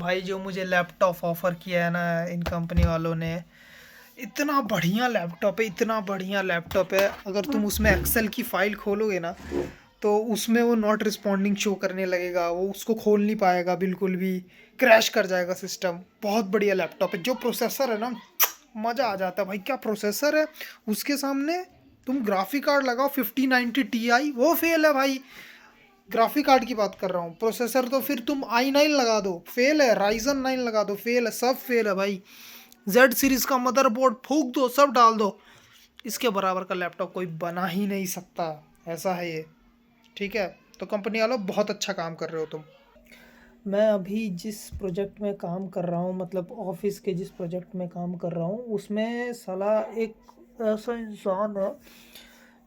भाई जो मुझे लैपटॉप ऑफ़र किया है ना इन कंपनी वालों ने, इतना बढ़िया लैपटॉप है, इतना बढ़िया लैपटॉप है। अगर तुम उसमें एक्सेल की फ़ाइल खोलोगे ना, तो उसमें वो नॉट रिस्पॉन्डिंग शो करने लगेगा, वो उसको खोल नहीं पाएगा बिल्कुल भी, क्रैश कर जाएगा सिस्टम। बहुत बढ़िया लैपटॉप है। जो प्रोसेसर है ना, मज़ा आ जाता है भाई। क्या प्रोसेसर है उसके सामने। तुम ग्राफिक कार्ड लगाओ 5090 Ti, वो फेल है भाई। ग्राफिक कार्ड की बात कर रहा हूँ, प्रोसेसर तो फिर तुम i9 लगा दो, फेल है। राइजन 9 लगा दो, फेल है। सब फेल है भाई। जेड सीरीज का मदरबोर्ड फूक दो, सब डाल दो, इसके बराबर का लैपटॉप कोई बना ही नहीं सकता। ऐसा है ये। ठीक है। तो कंपनी वालों, बहुत अच्छा काम कर रहे हो तुम। मैं अभी जिस प्रोजेक्ट में काम कर रहा हूँ, मतलब ऑफिस के जिस प्रोजेक्ट में काम कर रहा हूँ, उसमें साला एक ऐसा इंसान है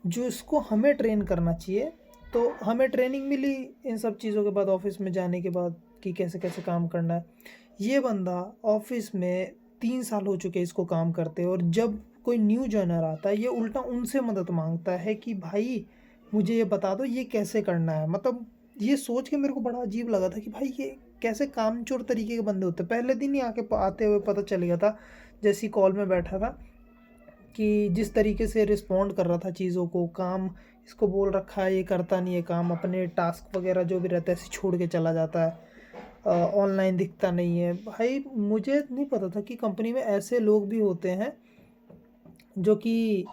जो इसको हमें ट्रेन करना चाहिए। तो हमें ट्रेनिंग मिली इन सब चीज़ों के बाद, ऑफिस में जाने के बाद, कि कैसे कैसे काम करना है। ये बंदा ऑफिस में 3 साल हो चुके हैं इसको काम करते, और जब कोई न्यू जॉइनर आता है, ये उल्टा उनसे मदद मांगता है कि भाई मुझे ये बता दो ये कैसे करना है। मतलब ये सोच के मेरे को बड़ा अजीब लगा था कि भाई ये कैसे कामचोर तरीके के बंदे होते हैं। पहले दिन ही आते हुए पता चल गया था, जैसी कॉल में बैठा था, कि जिस तरीके से रिस्पॉन्ड कर रहा था चीज़ों को, काम इसको बोल रखा है, ये करता नहीं है काम, अपने टास्क वगैरह जो भी रहता है ऐसे छोड़ के चला जाता है, ऑनलाइन दिखता नहीं है। भाई मुझे नहीं पता था कि कंपनी में ऐसे लोग भी होते हैं जो कि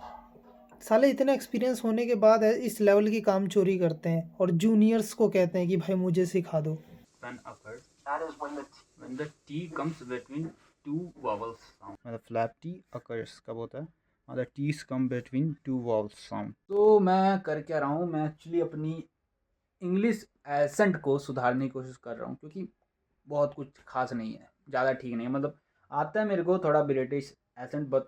साले इतने एक्सपीरियंस होने के बाद इस लेवल की काम चोरी करते हैं, और जूनियर्स को कहते हैं कि भाई मुझे सिखा दो। When occurs, that is when the T comes between two vowel sound. मतलब flap T occurs कब होता है? The T's come between two vowel sound. तो मैं कर क्या रहा हूँ, मैं एक्चुअली अपनी इंग्लिश एसेंट को सुधारने की कोशिश कर रहा हूँ, क्योंकि बहुत कुछ खास नहीं है, ज़्यादा ठीक नहीं है। मतलब आता है मेरे को थोड़ा ब्रिटिश एसेंट, बट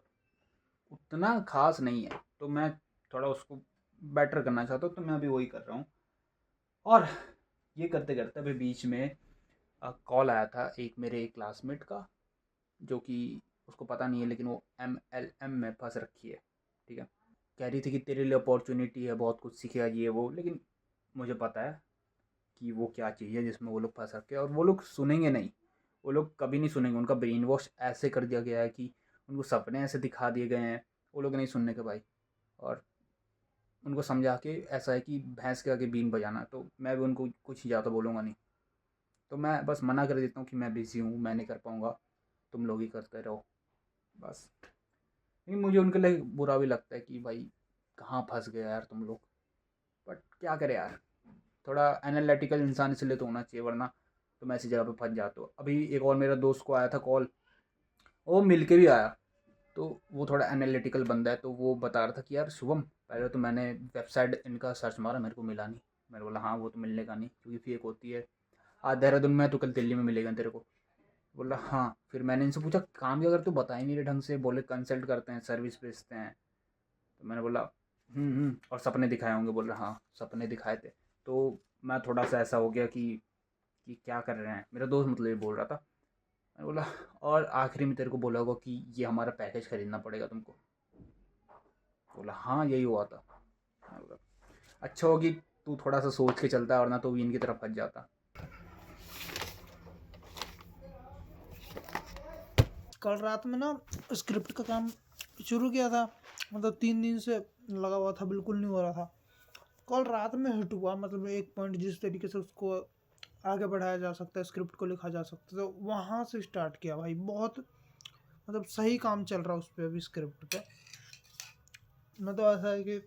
उतना खास नहीं है। तो मैं थोड़ा उसको बेटर करना चाहता हूँ, तो मैं अभी वही कर रहा हूँ। और ये करते करते अभी बीच में कॉल आया था एक मेरे क्लासमेट का, जो कि उसको पता नहीं है, लेकिन वो MLM में फंस रखी है। ठीक है। कह रही थी कि तेरे लिए अपॉर्चुनिटी है, बहुत कुछ सीखेगा ये वो, लेकिन मुझे पता है कि वो क्या चीज़ है जिसमें वो लोग फंस रखे हैं, और वो लोग सुनेंगे नहीं। वो लोग कभी नहीं सुनेंगे। उनका ब्रेन वॉश ऐसे कर दिया गया है कि उनको सपने ऐसे दिखा दिए गए हैं, वो लोग नहीं सुनने के भाई। और उनको समझा के ऐसा है कि भैंस के आगे बीन बजाना, तो मैं भी उनको कुछ ज़्यादा बोलूँगा नहीं। तो मैं बस मना कर देता हूँ कि मैं बिज़ी हूँ, मैं नहीं कर पाऊँगा, तुम लोग ही करते रहो बस। लेकिन मुझे उनके लिए बुरा भी लगता है कि भाई कहाँ फंस गए यार तुम लोग। बट क्या करें यार, थोड़ा एनालिटिकल इंसान इसलिए तो होना चाहिए, वरना तुम ऐसी जगह पे फंस जाते हो। अभी एक और मेरा दोस्त को आया था कॉल, वो मिल के भी आया। तो वो थोड़ा एनालिटिकल बंदा है, तो वो बता रहा था कि यार शुभम, पहले तो मैंने वेबसाइट इनका सर्च मारा, मेरे को मिला नहीं। मैंने बोला हाँ, वो तो मिलने का नहीं, क्योंकि फेक होती है। आज देहरादून में तो कल दिल्ली में मिलेगा तेरे को। बोला हाँ। फिर मैंने इनसे पूछा काम क्या करते हो, बता ही नहीं रहे ढंग से। बोले कंसल्ट करते हैं, सर्विस बेचते हैं। तो मैंने बोला और सपने दिखाए होंगे। बोल रहा हाँ, सपने दिखाए थे। तो मैं थोड़ा सा ऐसा हो गया कि क्या कर रहे हैं, मेरा दोस्त मतलब ये बोल रहा था। मैंने बोला और आखिरी में तेरे को बोला होगा कि ये हमारा पैकेज खरीदना पड़ेगा तुमको। बोला हाँ, यही हुआ था। मैंने बोला अच्छा होगी तू थोड़ा सा सोच के चलता है, और ना तो इनकी तरफ फंस जाता। कल रात में ना स्क्रिप्ट का काम शुरू किया था, मतलब 3 दिन से लगा हुआ था, बिल्कुल नहीं हो रहा था। कल रात में हिट हुआ, मतलब एक पॉइंट जिस तरीके से उसको आगे बढ़ाया जा सकता है, स्क्रिप्ट को लिखा जा सकता है, तो वहाँ से स्टार्ट किया भाई। बहुत मतलब सही काम चल रहा है उस पर अभी, स्क्रिप्ट पे। मतलब ऐसा है कि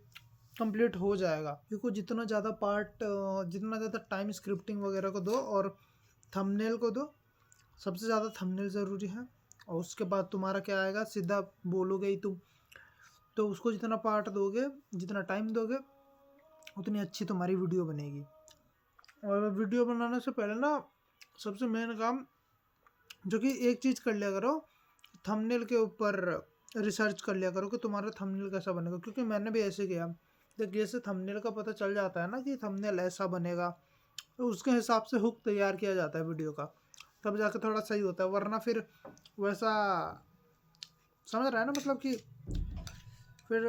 कंप्लीट हो जाएगा, क्योंकि जितना ज़्यादा टाइम स्क्रिप्टिंग वगैरह को दो, और थंबनेल को दो। सबसे ज़्यादा थंबनेल ज़रूरी है, और उसके बाद तुम्हारा क्या आएगा, सीधा बोलोगे ही तुम। तो उसको जितना पार्ट दोगे, जितना टाइम दोगे, उतनी अच्छी तुम्हारी वीडियो बनेगी। और वीडियो बनाने से पहले ना, सबसे मेन काम, जो कि एक चीज़ कर लिया करो, थंबनेल के ऊपर रिसर्च कर लिया करो कि तुम्हारा थंबनेल कैसा बनेगा। क्योंकि मैंने भी ऐसे किया। तो जैसे थंबनेल का पता चल जाता है ना कि थंबनेल ऐसा बनेगा, तो उसके हिसाब से हुक तैयार किया जाता है वीडियो का, तब जाके थोड़ा सही होता है। वरना फिर वैसा, समझ रहा है ना, मतलब कि फिर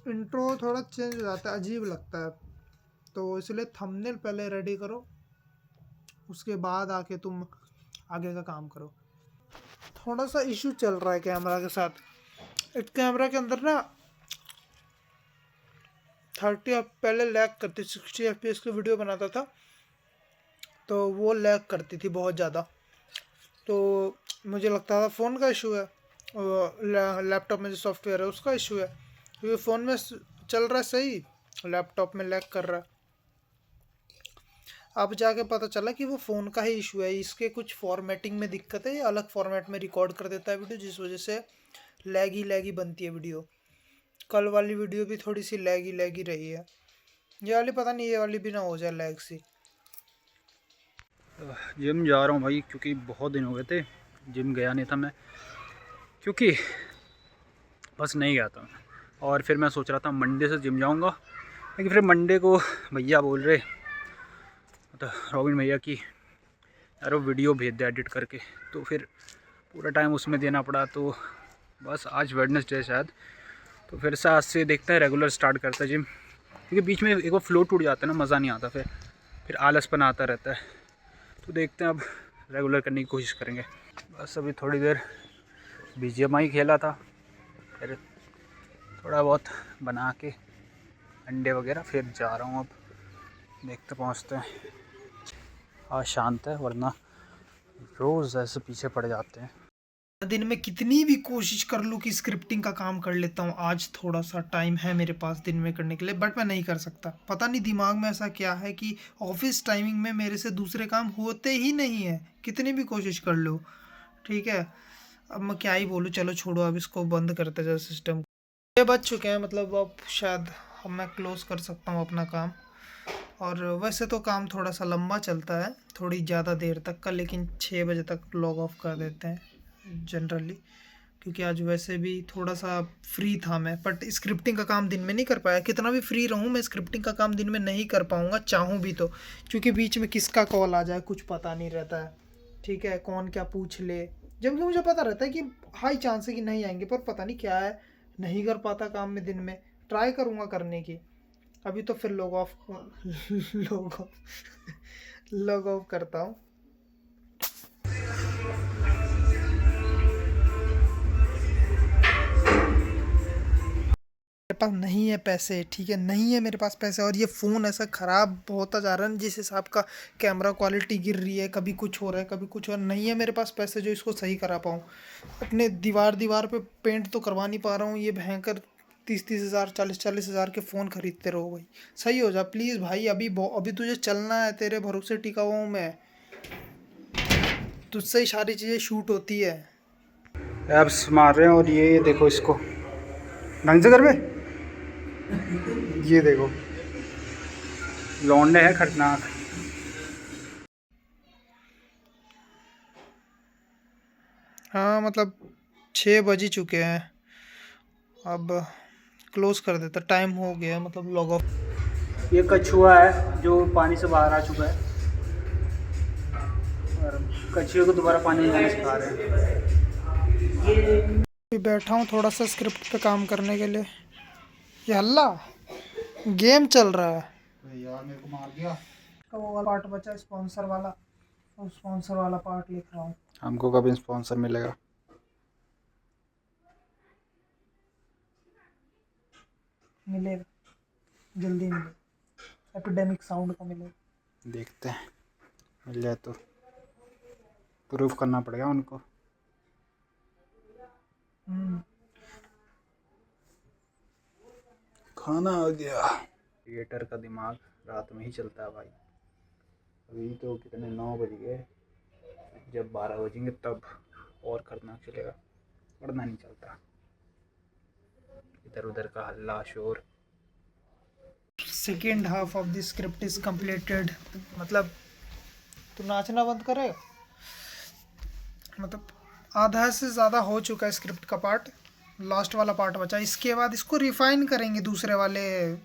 इंट्रो थोड़ा चेंज हो जाता है, अजीब लगता है। तो इसलिए थंबनेल पहले रेडी करो, उसके बाद आके तुम आगे का काम करो। थोड़ा सा इशू चल रहा है कैमरा के साथ। एक कैमरा के अंदर ना 30 पहले लैग करती, 60 FPS की वीडियो बनाता था तो वो लैग करती थी बहुत ज़्यादा। तो मुझे लगता था फ़ोन का इशू है, लैपटॉप में जो सॉफ्टवेयर है उसका इशू है, क्योंकि फ़ोन में चल रहा है सही, लैपटॉप में लैग कर रहा है। अब जाके पता चला कि वो फ़ोन का ही इशू है, इसके कुछ फॉर्मेटिंग में दिक्कत है, ये अलग फॉर्मेट में रिकॉर्ड कर देता है वीडियो, जिस वजह से लैगी बनती है वीडियो। कल वाली वीडियो भी थोड़ी सी लैगी रही है, ये वाली पता नहीं, ये वाली भी ना हो जाए लैग सी। जिम जा रहा हूँ भाई, क्योंकि बहुत दिन हो गए थे जिम गया नहीं था मैं, क्योंकि बस नहीं गया था। और फिर मैं सोच रहा था मंडे से जिम जाऊँगा, लेकिन फिर मंडे को भैया बोल रहे, मतलब रॉबिन भैया की, यार वो वीडियो भेज दे एडिट करके, तो फिर पूरा टाइम उसमें देना पड़ा। तो बस आज वेडनेसडे शायद, तो फिर से आज से देखते हैं रेगुलर स्टार्ट करता है जिम, क्योंकि बीच में एक बार फ्लो टूट जाता है ना, मज़ा नहीं आता, फिर आलसपन आता रहता है। तो देखते हैं, अब रेगुलर करने की कोशिश करेंगे। बस अभी थोड़ी देर BGMI खेला था, फिर थोड़ा बहुत बना के अंडे वगैरह, फिर जा रहा हूँ अब, देखते पहुँचते हैं। आज शांत है, वरना रोज़ ऐसे पीछे पड़ जाते हैं। दिन में कितनी भी कोशिश कर लूँ कि स्क्रिप्टिंग का काम कर लेता हूँ, आज थोड़ा सा टाइम है मेरे पास दिन में करने के लिए, बट मैं नहीं कर सकता। पता नहीं दिमाग में ऐसा क्या है कि ऑफिस टाइमिंग में मेरे से दूसरे काम होते ही नहीं है, कितनी भी कोशिश कर लो। ठीक है, अब मैं क्या ही बोलूँ, चलो छोड़ो, अब इसको बंद करते जाओ सिस्टम। 6 बज चुके हैं, मतलब अब शायद अब मैं क्लोज़ कर सकता हूँ अपना काम। और वैसे तो काम थोड़ा सा लंबा चलता है, थोड़ी ज़्यादा देर तक का, लेकिन 6 बजे तक लॉग ऑफ कर देते हैं जनरली, क्योंकि आज वैसे भी थोड़ा सा फ्री था मैं। बट स्क्रिप्टिंग का काम दिन में नहीं कर पाया, कितना भी फ्री रहूँ मैं स्क्रिप्टिंग का काम दिन में नहीं कर पाऊँगा, चाहूँ भी तो, क्योंकि बीच में किसका कॉल आ जाए कुछ पता नहीं रहता है। ठीक है, कौन क्या पूछ ले, जबकि मुझे पता रहता है कि हाई चांस है कि नहीं आएंगे, पर पता नहीं क्या है, नहीं कर पाता काम में दिन में। ट्राई करूँगा करने की, अभी तो फिर लॉग ऑफ लॉग ऑफ करता हूँ। मेरे पास नहीं है पैसे, ठीक है, नहीं है मेरे पास पैसे, और ये फ़ोन ऐसा ख़राब होता जा रहा है जिस हिसाब का कैमरा क्वालिटी गिर रही है, कभी कुछ हो रहा है कभी कुछ, और नहीं है मेरे पास पैसे जो इसको सही करा पाऊँ। अपने दीवार पे पेंट तो करवा नहीं पा रहा हूँ, ये भयंकर 30 हज़ार 40 हज़ार के फ़ोन खरीदते रहो भाई, सही हो जा प्लीज़ भाई। अभी तुझे चलना है, तेरे भरोसे टिका हुआ हूँ मैं, तुझसे ही सारी चीज़ें शूट होती है। एप्स मार रहे हैं, और ये देखो इसको ढंग से कर में, ये देखो लौंडे है खतरनाक। हाँ मतलब 6 बज ही चुके हैं, अब क्लोज कर देता, टाइम हो गया, मतलब लॉग ऑफ। ये कछुआ है जो पानी से बाहर आ चुका है, और कछुए को दोबारा पानी में सिखा रहे हैं। बैठा हूँ थोड़ा सा स्क्रिप्ट पे काम करने के लिए। ये हल्ला गेम चल रहा है यार, मेरे को मार दिया। तो वो वाला पार्ट बचा स्पॉन्सर वाला, तो स्पॉन्सर वाला पार्ट लिख रहा हूँ। हमको कभी स्पॉन्सर मिलेगा? मिलेगा, जल्दी मिलेगा, एपिडेमिक साउंड का मिलेगा। देखते हैं, मिल जाए तो प्रूफ करना पड़ेगा उनको। खाना आ गया। क्रिएटर का दिमाग रात में ही चलता है भाई। अभी तो कितने 9 बज गए, जब 12 बजेंगे तब और खतरनाक चलेगा, वरना नहीं चलता। इधर उधर का हल्ला शोर। Second half of the script is completed, मतलब तू नाचना बंद करेगा, मतलब आधा से ज़्यादा हो चुका है स्क्रिप्ट का पार्ट, लास्ट वाला पार्ट बचा। इसके बाद इसको रिफाइन करेंगे दूसरे वाले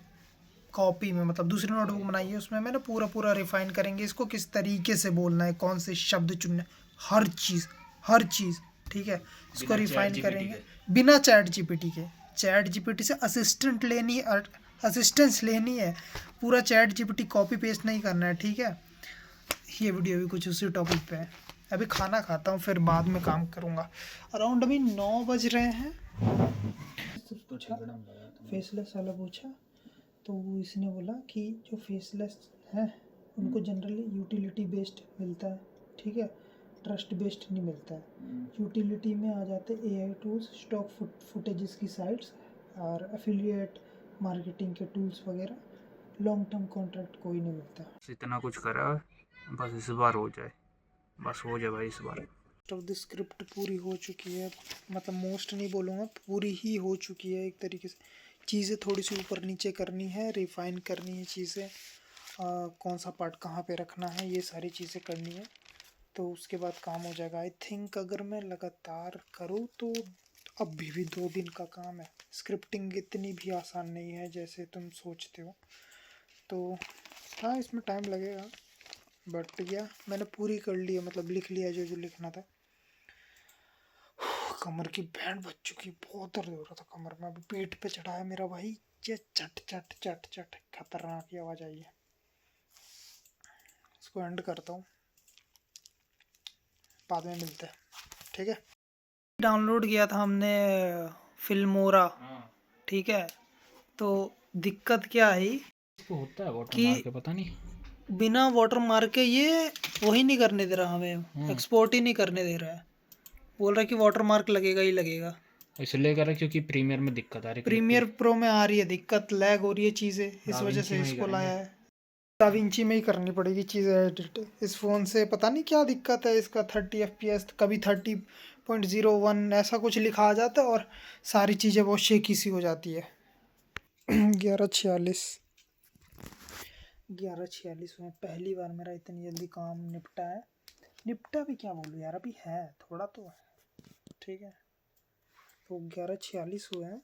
कॉपी में, मतलब दूसरी नोटबुक बनाई है उसमें मैंने पूरा रिफाइन करेंगे इसको, किस तरीके से बोलना है, कौन से शब्द चुनने, हर चीज़। ठीक है, इसको रिफाइन करेंगे बिना चैट जीपीटी के। चैट जीपीटी से असिस्टेंस लेनी है, पूरा चैट जीपीटी कॉपी पेस्ट नहीं करना है। ठीक है, ये वीडियो भी कुछ उसी टॉपिक पे है। अभी खाना खाता हूँ, फिर बाद में काम करूँगा। अराउंड अभी 9 बज रहे हैं। पूछा फेसलेस वाला पूछा, तो वो इसने बोला कि जो फेसलेस है उनको जनरली यूटिलिटी बेस्ड मिलता है, ठीक है, ट्रस्ट बेस्ड नहीं मिलता है। यूटिलिटी में आ जाते एआई टूल्स, स्टॉक फुटेजेस की साइट्स और एफिलिएट मार्केटिंग के टूल्स वगैरह। लॉन्ग टर्म कॉन्ट्रैक्ट कोई नहीं मिलता। इतना कुछ करा, बस इस बार हो जाए, बस हो जाए भाई इस बार। ऑफ द स्क्रिप्ट पूरी हो चुकी है, मतलब मोस्ट नहीं बोलूँगा, पूरी ही हो चुकी है एक तरीके से। चीज़ें थोड़ी सी ऊपर नीचे करनी है, रिफाइन करनी है चीज़ें, कौन सा पार्ट कहाँ पे रखना है, ये सारी चीज़ें करनी है, तो उसके बाद काम हो जाएगा। आई थिंक अगर मैं लगातार करूँ तो अभी भी 2 दिन का काम है। स्क्रिप्टिंग इतनी भी आसान नहीं है जैसे तुम सोचते हो, तो हाँ इसमें टाइम लगेगा, बट या मैंने पूरी कर ली है, मतलब लिख लिया जो जो लिखना था। कमर की बैंड बज चुकी, बहुत दर्द हो रहा था कमर में। अभी पीठ पे चढ़ा है मेरा भाई, ये चट चट चट चट खतरनाक की आवाज़ आई है। इसको एंड करता हूँ, बाद में मिलते हैं, ठीक है। डाउनलोड किया था हमने फिल्मोरा, ठीक है, तो दिक्कत क्या आई इसको होता है वाटर कि मार के, पता नहीं बिना वाटर मार के ये वही नहीं करने दे रहा हमें, एक्सपोर्ट ही नहीं करने दे रहा है। बोल रहा है कि वाटर मार्क लगेगा ही लगेगा। इसलिए कह रहा क्योंकि प्रीमियर में दिक्कत आ रही है। प्रीमियर प्रो में आ रही है दिक्कत, लैग हो रही है चीज़ें, इस वजह से इसको लाया है। डाविंची में ही करनी पड़ेगी चीज़ें एडिट। इस फ़ोन से पता नहीं क्या दिक्कत है इसका, 30 FPS कभी 30.01 ऐसा कुछ लिखा आ जाता है, और सारी चीज़ें बहुत शेकी सी हो जाती है। 11:46 में पहली बार मेरा इतनी जल्दी काम निपटा है। निपटा भी क्या बोलूँ यार, अभी है थोड़ा तो है, ठीक है। तो 11:46 हुए हैं,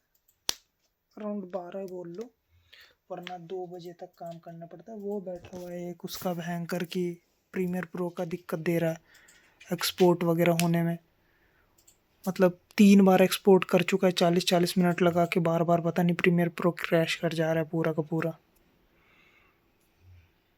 अराउंड 12 बोल लो, वरना 2 बजे तक काम करना पड़ता है। वो बैठा हुआ है एक, उसका भयंकर की प्रीमियर प्रो का दिक्कत दे रहा है एक्सपोर्ट वगैरह होने में। मतलब 3 बार एक्सपोर्ट कर चुका है, 40-40 मिनट लगा के, बार बार पता नहीं प्रीमियर प्रो क्रैश कर जा रहा है पूरा का पूरा।